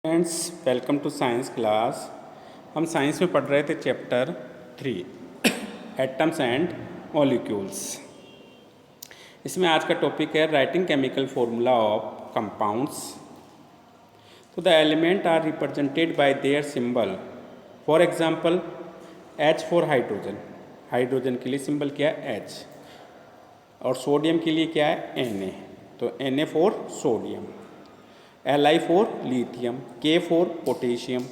Friends, welcome to science class. हम science में पढ़ रहे थे चैप्टर 3 एटम्स एंड मॉलिक्यूल्स। इसमें आज का टॉपिक है writing chemical formula of compounds. तो the element are represented by their symbol. For example H for hydrogen. Hydrogen के लिए सिंबल क्या है? H। और सोडियम के लिए क्या है? Na। तो Na for sodium, Li for lithium, K for potassium.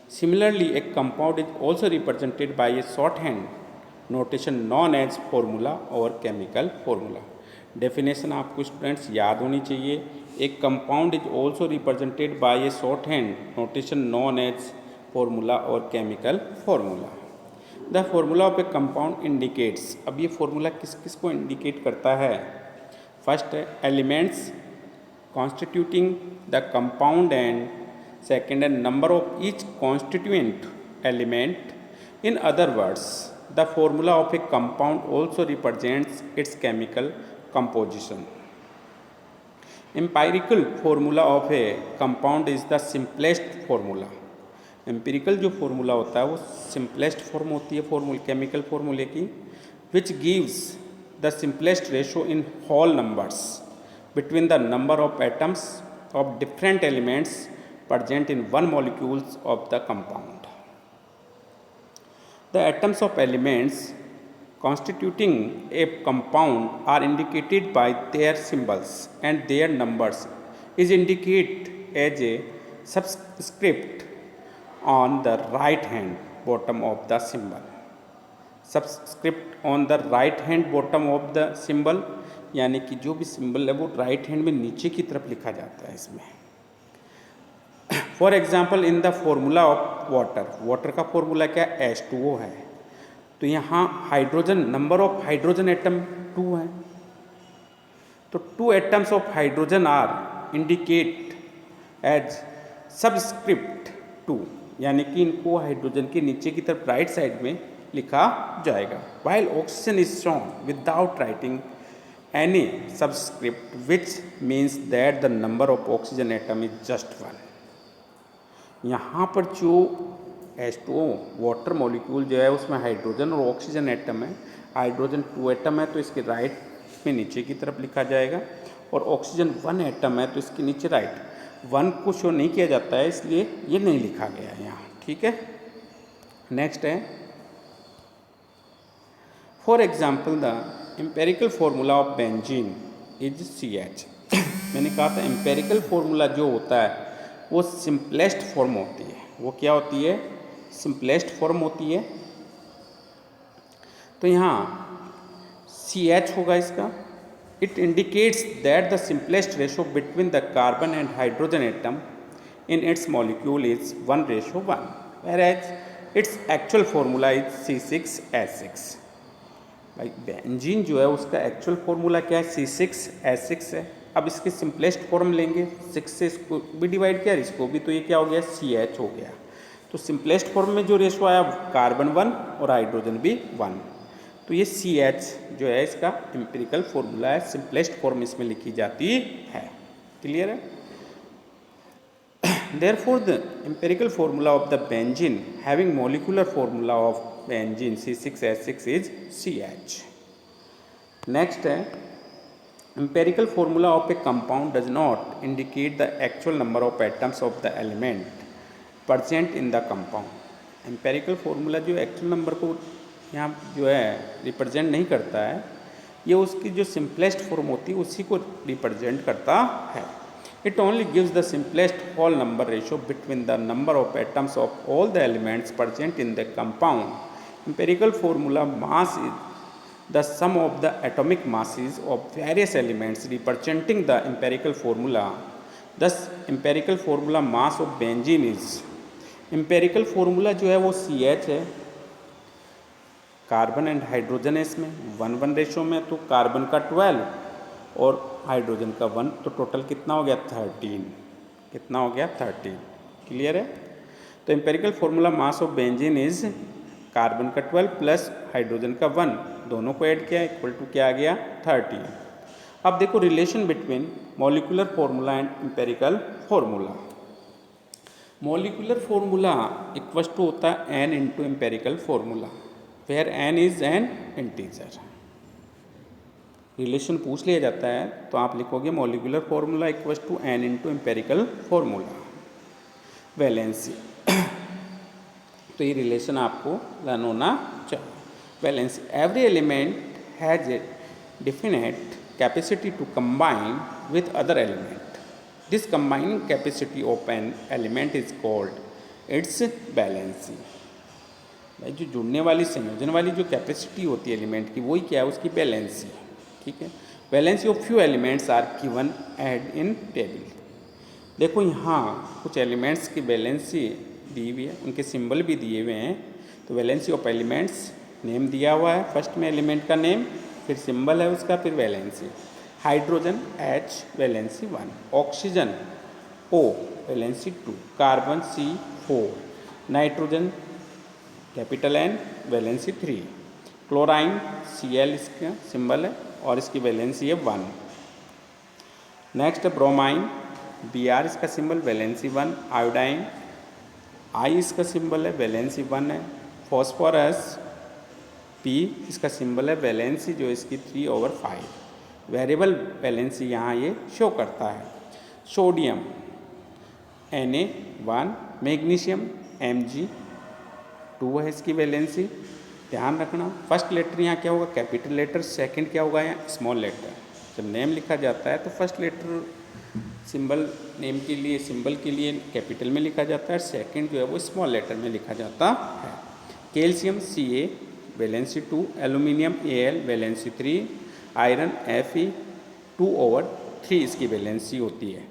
Similarly, a compound is also represented by a shorthand notation known as formula or chemical formula. Definition आपको स्टूडेंट्स याद होनी चाहिए। एक compound is also represented by a shorthand notation known as formula or chemical formula. The formula of a compound indicates, अब ये formula किस किस को indicate करता है? फर्स्ट है elements constituting the compound, and second and number of each constituent element. In other words, the formula of a compound also represents its chemical composition. Empirical formula of a compound is the simplest formula. Empirical जो formula होता है वो simplest form होती है chemical फॉर्मूले की, which gives the simplest ratio in whole numbers between the number of atoms of different elements present in one molecules of the compound. The atoms of elements constituting a compound are indicated by their symbols, and their numbers is indicated as a subscript on the right hand bottom of the symbol. Subscript on the right hand bottom of the symbol यानी कि जो भी symbol है वो right hand में नीचे की तरफ लिखा जाता है इसमें। For example in the formula of water, water का फॉर्मूला क्या है? H2O है। तो यहाँ hydrogen, number of hydrogen atom 2 है, तो 2 atoms of hydrogen are indicate as subscript 2, यानी कि इनको हाइड्रोजन के नीचे की तरफ राइट साइड में लिखा जाएगा। While oxygen is shown without writing any subscript, which means that the number of oxygen atom is just 1. यहाँ पर जो H2O वाटर मॉलिक्यूल जो है उसमें हाइड्रोजन और ऑक्सीजन एटम है। हाइड्रोजन 2 एटम है तो इसके राइट में नीचे की तरफ लिखा जाएगा, और ऑक्सीजन 1 एटम है तो इसके नीचे राइट 1 को शो नहीं किया जाता है, इसलिए ये नहीं लिखा गया है यहाँ। ठीक है, नेक्स्ट है for example the empirical formula of benzene is CH। मैंने कहा था एम्पेरिकल फार्मूला जो होता है वो सिंपलेस्ट फॉर्म होती है। वो क्या होती है? सिंपलेस्ट फॉर्म होती है। तो यहाँ CH होगा इसका। It indicates that the simplest ratio between the carbon and hydrogen atom in its molecule is 1:1, whereas its actual formula is C6H6। भाई बेंजीन जो है उसका एक्चुअल फार्मूला क्या है? C6H6 है। अब इसके सिंपलेस्ट फॉर्म लेंगे, 6 से इसको भी डिवाइड किया, इसको भी, तो ये क्या हो गया? CH हो गया। तो सिंपलेस्ट फॉर्म में जो रेशो आया कार्बन 1 और हाइड्रोजन भी 1, तो ये CH जो है इसका एम्पिरिकल फॉर्मूला है, सिंपलेस्ट फॉर्म इसमें लिखी जाती है। क्लियर है? Therefore, the empirical formula of the benzene having molecular formula of benzene C6H6 is CH. Next है empirical formula of a compound does not indicate the actual number of atoms of the element present in the compound. empirical formula जो actual number को यहाँ जो है represent नहीं करता है, ये उसकी जो सिंपलेस्ट फॉर्म होती है उसी को रिप्रेजेंट करता है। It only gives the simplest whole number ratio between the number of atoms of all the elements present in the compound. Empirical formula mass is the sum of the atomic masses of various elements representing the empirical formula. Thus, empirical formula mass of benzene is, empirical formula जो है वो CH है, carbon and hydrogen है इसमें 1:1 ratio में, तो carbon का 12 और हाइड्रोजन का 1, तो टोटल कितना हो गया? 13। कितना हो गया? 13। क्लियर है? तो empirical formula mass of benzene is carbon का 12 प्लस हाइड्रोजन का 1, दोनों को ऐड किया इक्वल टू क्या आ गया? 13। अब देखो relation between molecular formula and empirical formula. Molecular formula equal to होता है n into empirical formula, where n is an integer. Relation पूछ लिया जाता है तो आप लिखोगे molecular formula equal to n into empirical formula. Valency तो ये रिलेशन आपको लर्न होना चाहिए। Valency, every element has a definite capacity to combine with other element. This combining capacity of an element is called its valency. भाई जो जुड़ने वाली, संयोजन वाली जो कैपेसिटी होती है एलिमेंट की, वही क्या है, उसकी वैलेंसी। ठीक है, valency of few elements are given in table. देखो यहाँ कुछ एलिमेंट्स की वैलेंसी दी हुई है, उनके सिंबल भी दिए हुए हैं। तो वैलेंसी ऑफ एलिमेंट्स, नेम दिया हुआ है, फर्स्ट में एलिमेंट का नेम, फिर सिंबल है उसका, फिर valency. Hydrogen H valency 1, oxygen O valency 2, carbon C4, nitrogen capital N valency 3, chlorine Cl इसका सिंबल है और इसकी वैलेंसी है 1। नेक्स्ट ब्रोमाइन Br इसका सिंबल, वैलेंसी 1। आयोडाइन I इसका सिंबल है, वैलेंसी 1 है। फॉस्फोरस P इसका सिंबल है, वैलेंसी जो इसकी 3/5। वेरिएबल वैलेंसी यहाँ ये शो करता है। सोडियम Na1, मैग्नीशियम Mg2 है इसकी वैलेंसी। ध्यान रखना फर्स्ट लेटर यहाँ क्या होगा, कैपिटल लेटर, सेकंड क्या होगा यहाँ स्मॉल लेटर। जब नेम लिखा जाता है तो फर्स्ट लेटर सिंबल, नेम के लिए, सिंबल के लिए कैपिटल में लिखा जाता है, सेकंड जो है वो स्मॉल लेटर में लिखा जाता है। Calcium Ca valency 2, aluminium Al valency 3, iron Fe 2/3 इसकी वैलेंसी होती है।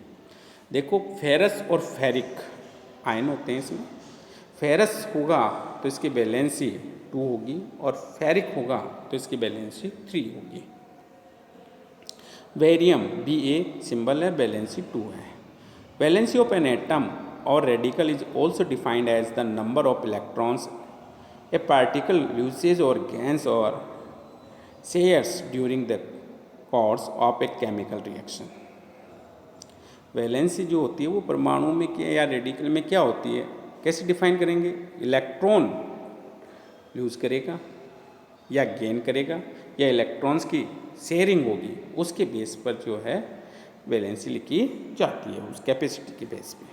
देखो फेरस और फेरिक आयन होते हैं इसमें। फेरस होगा तो इसकी वैलेंसी 2 होगी और फेरिक होगा तो इसकी वैलेंसी 3 होगी। बेरियम Ba सिंबल है, वैलेंसी 2 है। Valency of an atom or radical is also defined as the number of electrons a particle loses or gains or shares during the course of a chemical reaction. Valency जो होती है वो परमाणु में क्या या रेडिकल में क्या होती है, कैसे डिफाइन करेंगे, इलेक्ट्रॉन लूज करेगा या गेन करेगा या इलेक्ट्रॉन्स की शेयरिंग होगी, उसके बेस पर जो है वैलेंसी लिखी जाती है, उस कैपेसिटी के बेस पे।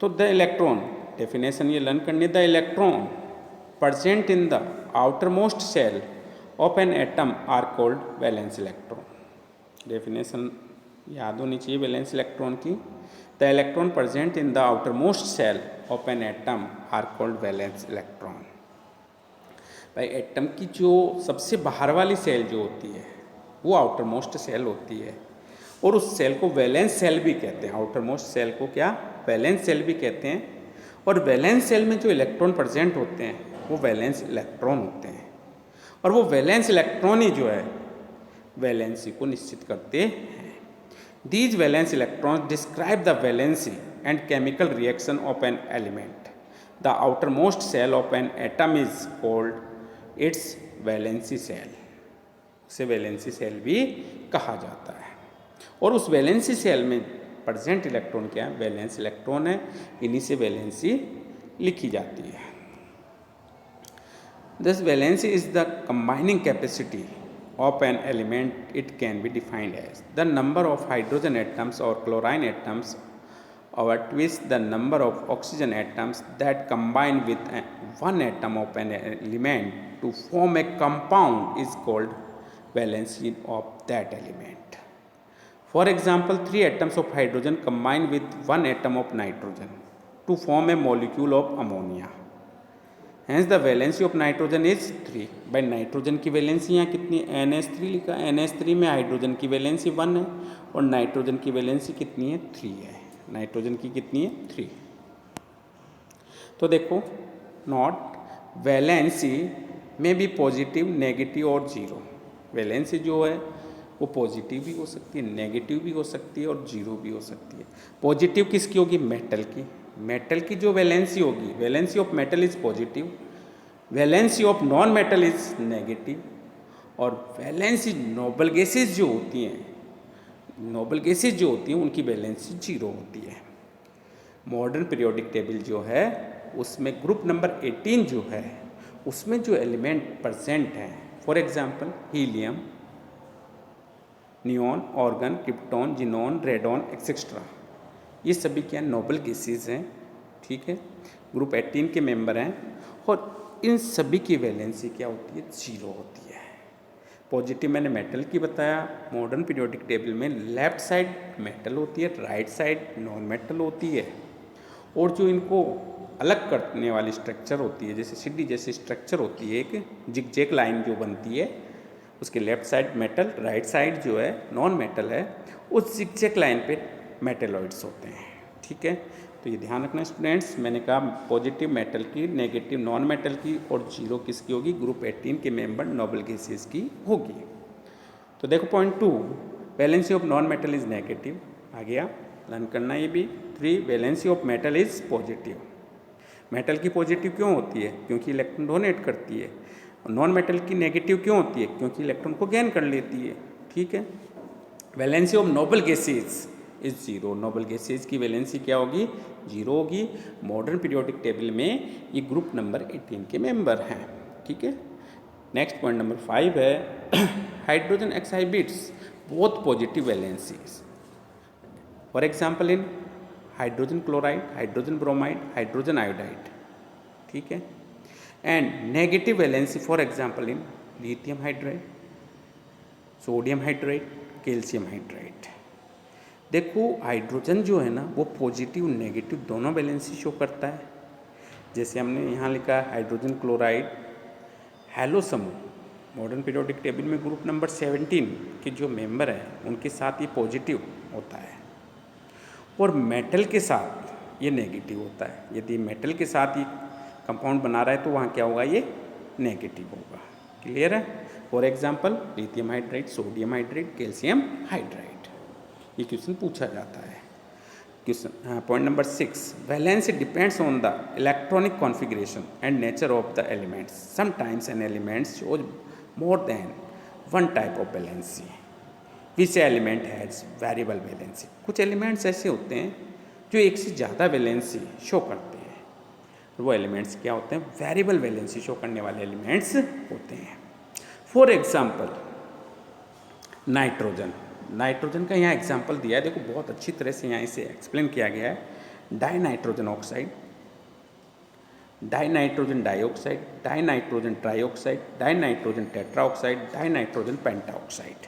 तो द इलेक्ट्रॉन, डेफिनेशन ये लर्न करनी, the electron present in the outermost shell of an atom are called valence electron। Definition याद होनी चाहिए वैलेंस इलेक्ट्रॉन की। The electron present in the outermost shell of an atom are called valence electron। भाई atom की जो सबसे बाहर वाली सेल जो होती है वो आउटर मोस्ट सेल होती है और उस सेल को वैलेंस सेल भी कहते हैं। आउटर मोस्ट सेल को क्या, वैलेंस सेल भी कहते हैं। और वैलेंस सेल में जो इलेक्ट्रॉन प्रेजेंट होते हैं वो वैलेंस इलेक्ट्रॉन होते हैं और वो वैलेंस इलेक्ट्रॉन ही जो है वैलेंसी को निश्चित करते हैं। These valence electrons describe the valency and chemical reaction of an element. The outermost shell of an atom is called its valency shell. उसे वैलेंसी सेल भी कहा जाता है। और उस वैलेंसी सेल में प्रेजेंट इलेक्ट्रॉन क्या है, वैलेंस इलेक्ट्रॉन है, इन्हीं से वैलेंसी लिखी जाती है। Thus valency is the combining capacity of an element. It can be defined as the number of hydrogen atoms or chlorine atoms or at least the number of oxygen atoms that combine with one atom of an element to form a compound is called valency of that element. For example, 3 atoms of hydrogen combine with 1 atom of nitrogen to form a molecule of ammonia. Hence the valency of nitrogen is 3। भाई nitrogen की valency यहाँ कितनी, NH3 लिखा, NH3 में hydrogen की valency 1 है और nitrogen की वैलेंसी कितनी है, 3 है। नाइट्रोजन की कितनी है, 3। तो देखो नॉट वैलेंसी में भी पॉजिटिव, नेगेटिव और जीरो। वैलेंसी जो है वो पॉजिटिव भी हो सकती है, नेगेटिव भी हो सकती है और जीरो भी हो सकती है। पॉजिटिव किसकी होगी, मेटल की। मेटल की जो वैलेंसी होगी, valency of metal is positive, valency of non metal is negative. और वैलेंसी नोबल गैसेज जो होती हैं, नोबल गैसेज जो होती हैं उनकी वैलेंसी जीरो होती है। मॉडर्न पीरियोडिक टेबल जो है उसमें ग्रुप नंबर 18 जो है उसमें जो एलिमेंट परसेंट हैं, for example helium, neon, organ, krypton, xenon, radon etcetera, ये सभी क्या नोबल गैसेस हैं। ठीक है, ग्रुप 18 के मेंबर हैं और इन सभी की वैलेंसी क्या होती है? 0 होती है। पॉजिटिव मैंने मेटल की बताया, मॉडर्न पीरियोडिक टेबल में लेफ्ट साइड मेटल होती है, राइट साइड नॉन मेटल होती है, और जो इनको अलग करने वाली स्ट्रक्चर होती है, जैसे सीढ़ी जैसी स्ट्रक्चर होती है, एक जिगजैग लाइन जो बनती है, उसके left side metal, right side जो है नॉन मेटल है, उस जिगजैग लाइन पे मेटेलॉइड्स होते हैं। ठीक है, तो ये ध्यान रखना स्टूडेंट्स, मैंने कहा पॉजिटिव मेटल की, नेगेटिव नॉन मेटल की और 0 किसकी होगी? ग्रुप 18 के मेंबर नोबल गैसेस की होगी। तो देखो point 2, valency of non metal is negative, आ गया, लर्न करना ये भी। 3, valency of metal is positive. Metal की पॉजिटिव क्यों होती है? क्योंकि इलेक्ट्रॉन डोनेट करती है। नॉन मेटल की नेगेटिव क्यों होती है? क्योंकि इलेक्ट्रॉन को गेन कर लेती है। ठीक है, valency of noble gases is 0। Noble gases की वैलेंसी क्या होगी? 0 होगी। मॉडर्न पीरियोडिक टेबल में ये ग्रुप नंबर 18 के मेंबर हैं। ठीक है, नेक्स्ट पॉइंट नंबर 5 है hydrogen exhibits both positive valencies, for example in hydrogen chloride, hydrogen bromide, hydrogen iodide. ठीक है, and negative valency for example in lithium hydride, sodium hydride, calcium hydride. देखो hydrogen जो है ना वो पॉजिटिव नेगेटिव दोनों valency show करता है। जैसे हमने यहाँ लिखा है हाइड्रोजन क्लोराइड हैलो समूह मॉडर्न पीरियोडिक टेबल में ग्रुप नंबर 17 के जो मेंबर हैं उनके साथ ये पॉजिटिव होता है, और मेटल के साथ ये नेगेटिव होता है। यदि मेटल के साथ ये कंपाउंड बना रहा है तो वहाँ क्या होगा? ये नेगेटिव होगा। क्लियर है? For example lithium hydride, sodium hydride, calcium hydride. ये क्वेश्चन पूछा जाता है। Question point number 6, valency depends on the electronic configuration and nature of the elements. Sometimes N elements shows more than one type of valency which element has variable valency. कुछ elements ऐसे होते हैं जो एक से ज़्यादा वैलेंसी शो करते हैं, वो एलिमेंट्स क्या होते हैं? वेरिएबल वैलेंसी शो करने वाले एलिमेंट्स होते हैं। फॉर एग्जाम्पल नाइट्रोजन, नाइट्रोजन का यहाँ एग्जाम्पल दिया है, देखो बहुत अच्छी तरह से यहाँ इसे एक्सप्लेन किया गया है। Di nitrogen oxide, di nitrogen dioxide, di nitrogen trioxide, di nitrogen tetraoxide, di nitrogen pentaoxide.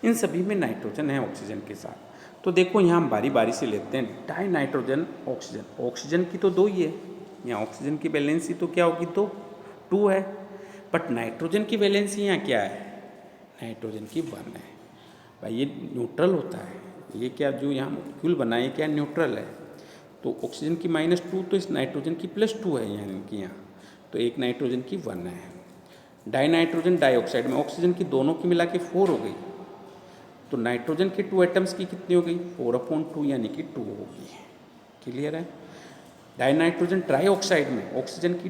इन सभी में नाइट्रोजन है ऑक्सीजन के साथ। तो देखो यहाँ हम बारी बारी से लेते हैं। डाई नाइट्रोजन ऑक्सीजन, ऑक्सीजन की तो 2 ही है, यहाँ ऑक्सीजन की वैलेंसी तो क्या होगी? 2 है, बट नाइट्रोजन की वैलेंसी यहाँ क्या है? नाइट्रोजन की 1 है। भाई ये न्यूट्रल होता है, ये क्या जो यहाँ मॉलिक्यूल बना है क्या न्यूट्रल है? तो ऑक्सीजन की -2 तो इस नाइट्रोजन की +2 है यानी कि यहाँ, तो एक नाइट्रोजन की 1 है। डाई नाइट्रोजन डाइऑक्साइड में ऑक्सीजन की दोनों की मिला के 4 हो गई, तो नाइट्रोजन के 2 एटम्स की कितनी हो गई? 4/2 यानी कि 2 होगी। क्लियर है? डाई नाइट्रोजन ट्राइऑक्साइड में ऑक्सीजन की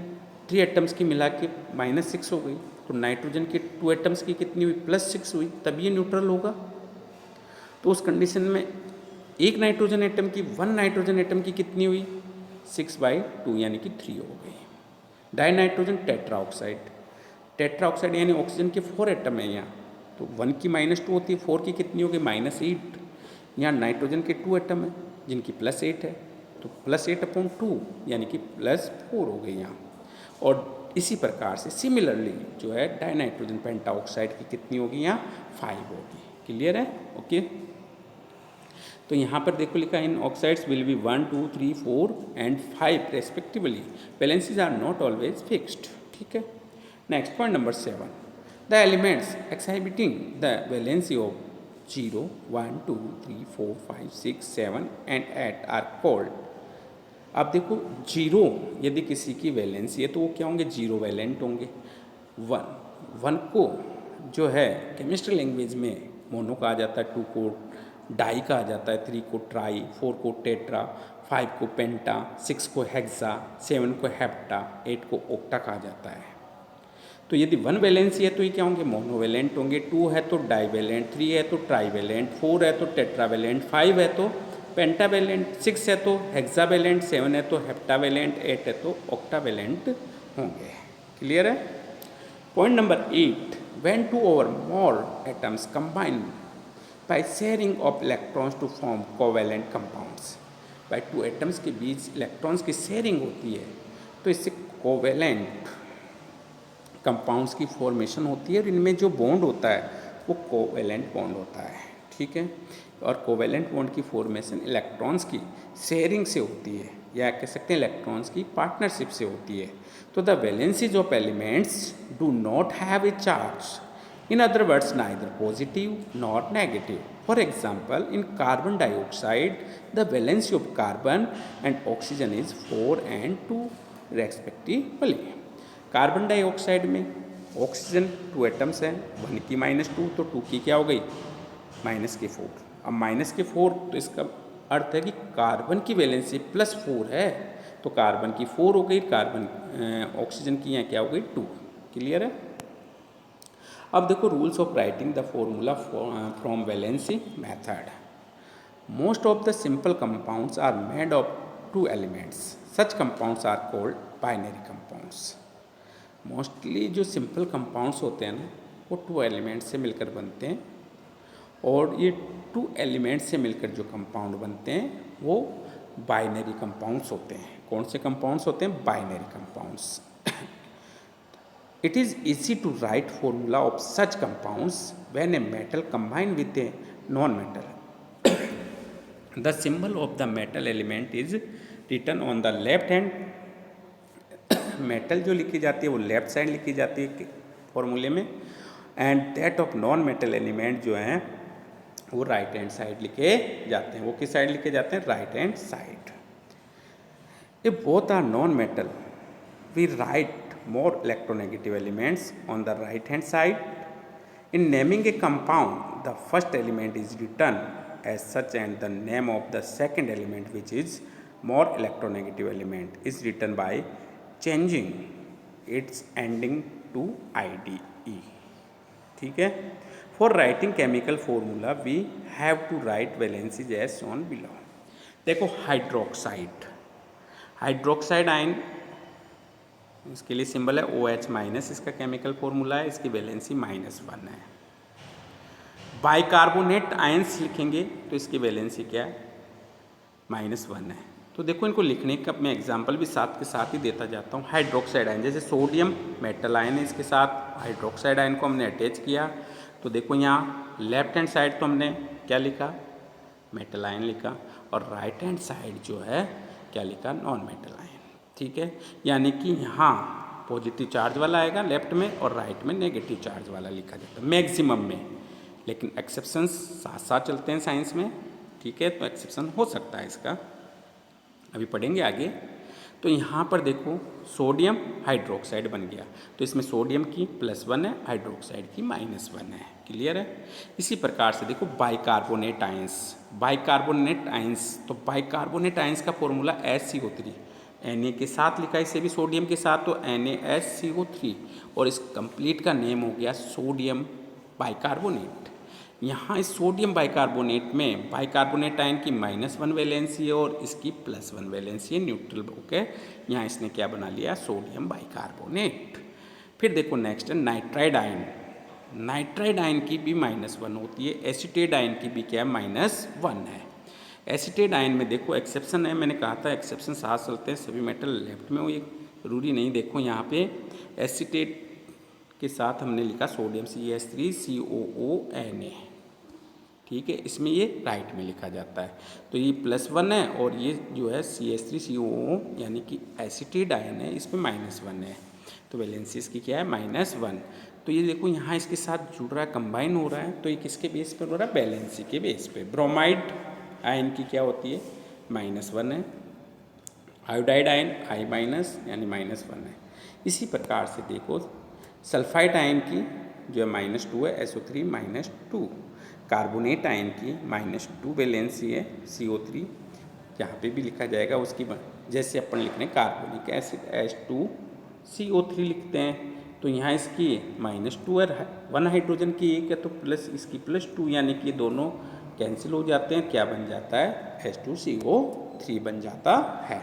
3 एटम्स की मिला के -6 हो गई, तो नाइट्रोजन के 2 एटम्स की कितनी हुई? +6 हुई, तब ये न्यूट्रल होगा। तो उस कंडीशन में एक नाइट्रोजन एटम की 1 नाइट्रोजन एटम की कितनी हुई? 6/2 यानी कि 3 हो गई। डाई नाइट्रोजन टेट्राऑक्साइड, टेट्राऑक्साइड यानी ऑक्सीजन के 4 एटम है यहाँ, तो 1 की -2 होती है, 4 की कितनी हो गई? -8। यहाँ नाइट्रोजन के 2 एटम है जिनकी +8 है, तो +8/2 यानी कि +4 हो गई यहाँ। और इसी प्रकार से सिमिलरली जो है डाई नाइट्रोजन पेंटाऑक्साइड की कितनी होगी? यहाँ 5 होगी। क्लियर है? ओके, तो यहाँ पर देखो लिखा in oxides will be 1, 2, 3, 4 and 5 respectively. Valencies are not always fixed. ठीक है, next point number 7, the elements exhibiting the valency of 0, 1, 2, 3, 4, 5, 6, 7 and 8 are called. अब देखो 0 यदि किसी की वैलेंसी है तो वो क्या होंगे? 0 वैलेंट होंगे। 1 को जो है केमिस्ट्री लैंग्वेज में मोनो कहा जाता है, 2 को डाई कहा जाता है, 3 को ट्राई, 4 को टेट्रा, 5 को पेंटा, 6 को हेक्सा, 7 को हेप्टा, 8 को ओक्टा कहा जाता है। तो यदि 1 वैलेंसी है तो ये क्या होंगे? मोनोवैलेंट होंगे। 2 है तो डाईवैलेंट, 3 है तो ट्राईवैलेंट, 4 है तो टेट्रावैलेंट, 5 है तो पेंटावेलेंट, 6 है तो हेक्सावेलेंट, 7 है तो हेप्टावेलेंट, 8 है तो ऑक्टावेलेंट होंगे। क्लियर है। Point number 8, when two or more atoms combine by sharing of electrons to form covalent compounds. By two atoms के बीच इलेक्ट्रॉन्स की शेयरिंग होती है तो इससे कोवेलेंट कंपाउंड्स की फॉर्मेशन होती है और इनमें जो बॉन्ड होता है वो कोवेलेंट बॉन्ड होता है। ठीक है। और कोवेलेंट बॉन्ड की फॉर्मेशन इलेक्ट्रॉन्स की शेयरिंग से होती है या कह सकते हैं इलेक्ट्रॉन्स की पार्टनरशिप से होती है। तो the valencies of elements do not have a charge, in other words neither positive not negative. For example in carbon dioxide the valency of carbon and oxygen is 4 and 2 respectively. Carbon dioxide में oxygen 2 atoms हैं, 1 की -2 तो 2 की क्या हो गई -4। अब -4 तो इसका अर्थ है कि कार्बन की वैलेंसी +4 है तो कार्बन की 4 हो गई, कार्बन ऑक्सीजन की यहाँ क्या हो गई 2। क्लियर है। अब देखो rules of writing the formula from valency method. Most of the simple compounds are made of 2 elements, such compounds are called binary compounds. Mostly जो सिंपल कंपाउंड्स होते हैं ना वो 2 एलिमेंट्स से मिलकर बनते हैं और ये 2 एलिमेंट्स से मिलकर जो कंपाउंड बनते हैं वो बाइनरी कंपाउंड्स होते हैं। कौन से कंपाउंड्स होते हैं? Binary compounds. It is easy to write formula of such compounds when a metal combined with a non-metal. The symbol of the metal element is written on the left hand. Metal जो लिखी जाती है वो left side लिखी जाती है फॉर्मूले में, and that of non metal element जो हैं वो राइट हैंड साइड लिखे जाते हैं। वो किस साइड लिखे जाते हैं? Right hand side. If both are non metal we write more electronegative elements on the right hand side. In naming a compound, the first element is written as such and the name of the second element, which is more electronegative element, is written by changing its ending to IDE. ठीक है। For writing chemical formula we have to write valencies as shown below. देखो hydroxide, hydroxide ion इसके लिए symbol है OH-, इसका chemical formula है, इसकी valency -1 है। बाइकार्बोनेट आयंस लिखेंगे तो इसकी वैलेंसी क्या है? -1 है। तो देखो इनको लिखने का मैं एग्जांपल भी साथ के साथ ही देता जाता हूँ। हाइड्रोक्साइड आयन जैसे सोडियम मेटल आयन है, इसके साथ हाइड्रोक्साइड आयन को हमने अटैच किया तो देखो यहाँ लेफ्ट हैंड साइड तो हमने क्या लिखा? मेटल आयन लिखा, और राइट हैंड साइड जो है क्या लिखा? Non metal ion. ठीक है। यानी कि यहाँ पॉजिटिव चार्ज वाला आएगा लेफ्ट में और राइट में नेगेटिव चार्ज वाला लिखा जाता है मैक्सिमम में, लेकिन एक्सेप्शंस साथ साथ चलते हैं साइंस में। ठीक है। तो एक्सेप्शन हो सकता है इसका, अभी पढ़ेंगे आगे। तो यहाँ पर देखो सोडियम हाइड्रोक्साइड बन गया तो इसमें सोडियम की +1 है, हाइड्रोक्साइड की -1 है। क्लियर है। इसी प्रकार से देखो बाइकार्बोनेट आयंस, बाइकार्बोनेट आयंस, तो बाइकार्बोनेट आयंस का फॉर्मूला HCO3, Na के साथ लिखा, इसे भी सोडियम के साथ तो NaSCO3, और इस कंप्लीट का नेम हो गया सोडियम बाइकार्बोनेट। यहाँ इस सोडियम बाइकार्बोनेट में बाइकार्बोनेट आयन की -1 वैलेंसी है और इसकी +1 वैलेंसी है, न्यूट्रल होके यहाँ इसने क्या बना लिया? Sodium bicarbonate. फिर देखो नेक्स्ट है नाइट्राइड आयन। नाइट्राइड आयन की भी -1 होती है, एसीटेट आयन की भी क्या -1 है। एसीटेट आयन में देखो एक्सेप्शन है, मैंने कहा था एक्सेप्शन साथ चलते हैं, सभी मेटल लेफ्ट में हो, ये जरूरी नहीं। देखो यहाँ पे एसीटेट के साथ हमने लिखा सोडियम CH3COONA। ठीक है। इसमें ये राइट में लिखा जाता है तो ये +1 है और ये जो है CH3COO यानी कि एसीटेट आयन है, इसमें -1 है तो वैलेंसी इसकी क्या है? -1। तो ये देखो यहाँ इसके साथ जुड़ रहा है, कंबाइन हो रहा है, तो ये किसके बेस पर हो रहा है? वैलेंसी के बेस पे। ब्रोमाइड आयन की क्या होती है? -1 है। आयोडाइड आयन I- यानी -1 है। इसी प्रकार से देखो सल्फाइड आयन की जो है -2 है, SO3 -2। कार्बोनेट आयन की -2 वैलेंसी है, CO3 यहाँ पे भी लिखा जाएगा उसकी, जैसे अपन लिख रहे हैं कार्बोनिक एसिड H2CO3 लिखते हैं तो यहाँ इसकी -2 है, 1 हाइड्रोजन की 1 है तो प्लस इसकी +2, यानी कि दोनों कैंसिल हो जाते हैं, क्या बन जाता है, H2CO3 बन जाता है।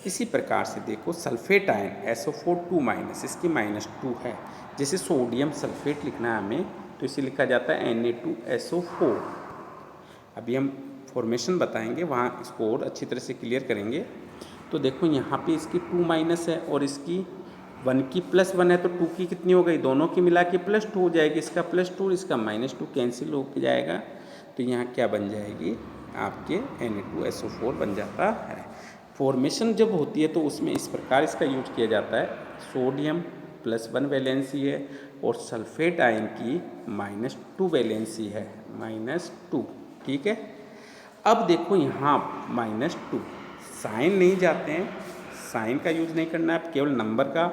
इसी प्रकार से देखो सल्फेट आयन SO4 2-, इसकी -2 है। जैसे सोडियम सल्फेट लिखना है हमें तो इसे लिखा जाता है Na2SO4। अभी हम फॉर्मेशन बताएंगे, वहाँ इसको और अच्छी तरह से क्लियर करेंगे। तो देखो यहाँ पे इसकी 2- है और इसकी 1 की +1 है, तो 2 की कितनी हो गई, दोनों की मिला के +2 हो जाएगी। इसका +2 इसका -2 कैंसिल हो जाएगा, तो यहाँ क्या बन जाएगी आपके Na2SO4 बन जाता है। फॉर्मेशन जब होती है तो उसमें इस प्रकार इसका यूज किया जाता है, सोडियम +1 वैलेंसी है और सल्फेट आयन की -2 वैलेंसी है, -2, ठीक है। अब देखो यहाँ -2 साइन नहीं जाते हैं, साइन का यूज़ नहीं करना है, केवल नंबर का।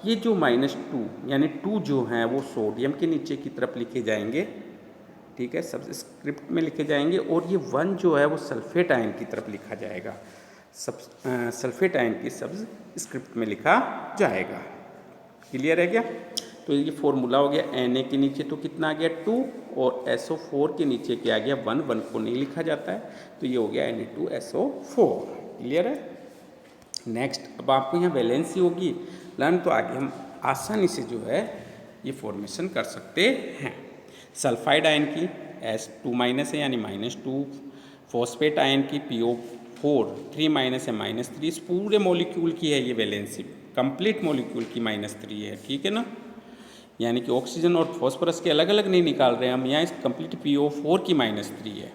ये जो -2 यानी 2 जो हैं वो सोडियम के नीचे की तरफ लिखे जाएंगे, ठीक है, सबस्क्रिप्ट में लिखे जाएंगे, और ये 1 जो है वो सल्फेट आयन की तरफ लिखा जाएगा, सल्फेट आयन की सबस्क्रिप्ट में लिखा जाएगा। क्लियर है क्या? तो ये फॉर्मूला हो गया, Na के नीचे तो कितना आ गया 2 और SO4 के नीचे क्या आ गया 1, 1 को नहीं लिखा जाता है, तो ये हो गया Na2SO4। क्लियर है? नेक्स्ट, अब आपको यहाँ वैलेंसी होगी लर्न, तो आगे हम आसानी से जो है ये फॉर्मेशन कर सकते हैं। सल्फाइड आयन की S2- है यानी -2, फॉस्फेट आयन की PO4 3- है -3, इस पूरे मॉलिक्यूल की है ये वैलेंसी, कंप्लीट मॉलिक्यूल की -3 है, ठीक है ना। यानी कि ऑक्सीजन और फॉस्फोरस के अलग अलग नहीं निकाल रहे हम, यहाँ इस कंप्लीट PO4 की -3 है।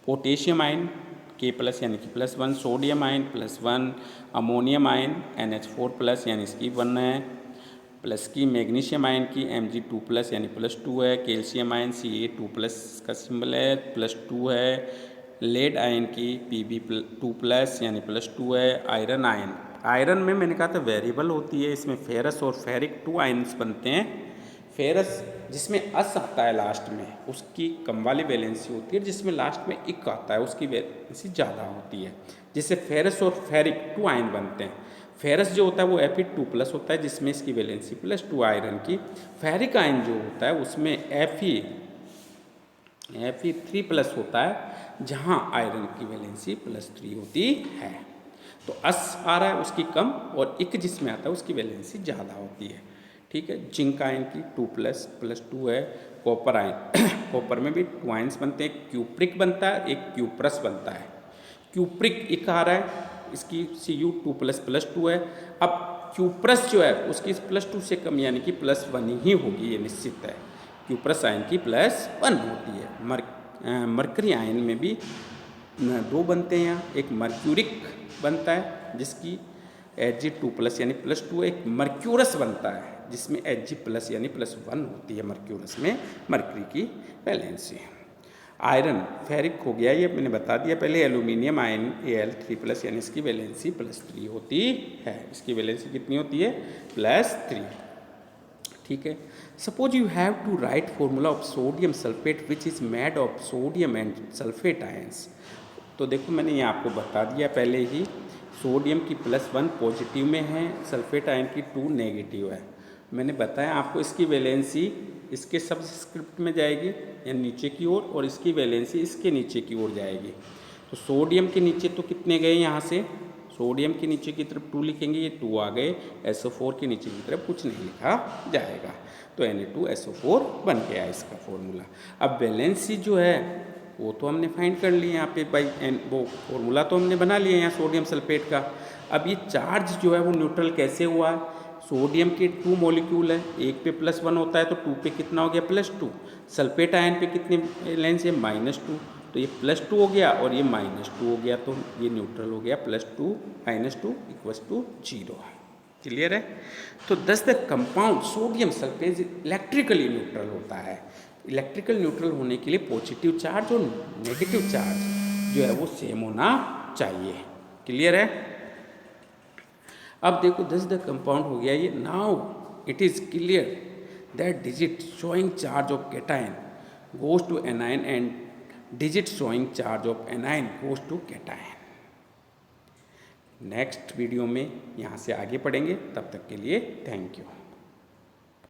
पोटेशियम आयन K+ यानी कि +1, sodium ion +1, ammonium ion NH4+ यानी इसकी 1 है, प्लस की मैग्नीशियम आयन की Mg2+ यानी +2 है, कैल्शियम आयन Ca2+ का सिंबल है +2 है, लेड आयन की Pb2+ यानी +2 है, आयरन आयन, आयरन में मैंने कहा था वेरिएबल होती है, इसमें फेरस और फेरिक 2 आयन्स बनते हैं। फेरस जिसमें अस आता है लास्ट में उसकी कम वाली वैलेंसी होती है, जिसमें लास्ट में इक आता है उसकी वैलेंसी ज़्यादा होती है, जिससे फेरस और फेरिक 2 आयन बनते हैं। फेरस जो होता है वो Fe2+ होता है, जिसमें इसकी वैलेंसी +2 आयरन की। फेरिक आयन जो होता है उसमें Fe3+ होता है, जहाँ आयरन की वैलेंसी +3 होती है। तो अस आ रहा है उसकी कम और इक जिसमें आता है उसकी वैलेंसी ज़्यादा होती है, ठीक है। जिंक आयन की 2+ +2 है। कॉपर आयन कॉपर में भी 2 आयन्स बनते हैं, एक क्यूप्रिक बनता है, एक क्यूप्रस बनता है। क्यूप्रिक इक आ रहा है, इसकी Cu2+ +2 है। अब क्यूप्रस जो है उसकी +2 से कम यानी कि +1 ही होगी, ये निश्चित है। क्यूप्रस आयन की +1 होती है। मरकरी आयन में भी 2 बनते हैं, यहाँ एक मर्क्यूरिक बनता है जिसकी Hg2+ यानी +2, एक मर्क्यूरस बनता है जिसमें Hg+ यानी +1 होती है, मर्क्यूरस में मरकरी की वैलेंसी। आयरन फेरिक हो गया, ये मैंने बता दिया पहले। एल्यूमिनियम आयन Al3+ यानी इसकी वैलेंसी +3 होती है, इसकी वैलेंसी कितनी होती है +3, ठीक है। Suppose you have to write formula of sodium sulphate which is made of sodium and sulphate ions. तो देखो मैंने ये आपको बता दिया पहले ही, सोडियम की +1 पॉजिटिव में है, सल्फेट आयन की 2 नेगेटिव है। मैंने बताया आपको इसकी वैलेंसी इसके सबस्क्रिप्ट में जाएगी या नीचे की ओर, और इसकी वैलेंसी इसके नीचे की ओर जाएगी। तो सोडियम के नीचे तो कितने गए यहाँ से, सोडियम के नीचे की तरफ 2 लिखेंगे, ये 2 आ गए। SO4 के नीचे की तरफ कुछ नहीं लिखा जाएगा, तो Na2SO4 बन गया इसका फॉर्मूला। अब वैलेंसी जो है वो तो हमने फाइंड कर ली यहाँ पे बाई वो फॉर्मूला तो हमने बना लिया यहाँ सोडियम सल्फेट का। अब ये चार्ज जो है वो न्यूट्रल कैसे हुआ है, सोडियम के 2 मॉलिक्यूल है, एक पे +1 होता है तो 2 पे कितना हो गया +2, सल्फेट आयन पे कितनी वैलेंस है -2, तो ये +2 हो गया और ये -2 हो गया, तो ये न्यूट्रल हो गया, +2 -2 = 0। क्लियर है? तो दस the compound sodium sulphate electrically neutral होता है। इलेक्ट्रिकल न्यूट्रल होने के लिए पॉजिटिव चार्ज और नेगेटिव चार्ज जो है वो सेम होना चाहिए। क्लियर है? अब देखो दिस द कंपाउंड हो गया ये। Now it is clear that digit showing charge of cation goes to anion and digit showing charge of anion goes to cation. Next video में यहाँ से आगे पढ़ेंगे, तब तक के लिए थैंक यू।